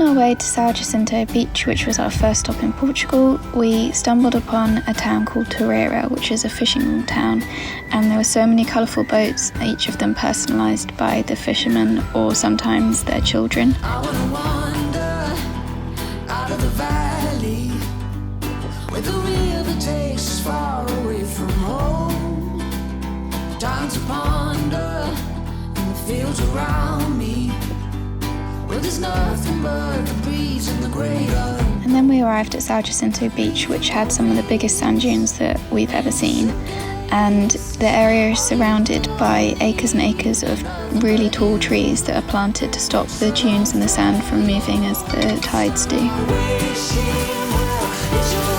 our way to São Jacinto Beach, which was our first stop in Portugal, we stumbled upon a town called Torreira, which is a fishing town, and there were so many colourful boats, each of them personalised by the fishermen or sometimes their children. I wanna wander out of the valley where the river takes us far away from home. Time to ponder in the fields around me where there's nothing but the breeze and the grey earth. And then we arrived at São Jacinto Beach, which had some of the biggest sand dunes that we've ever seen. And the area is surrounded by acres and acres of really tall trees that are planted to stop the dunes and the sand from moving as the tides do. Wishing well, it's your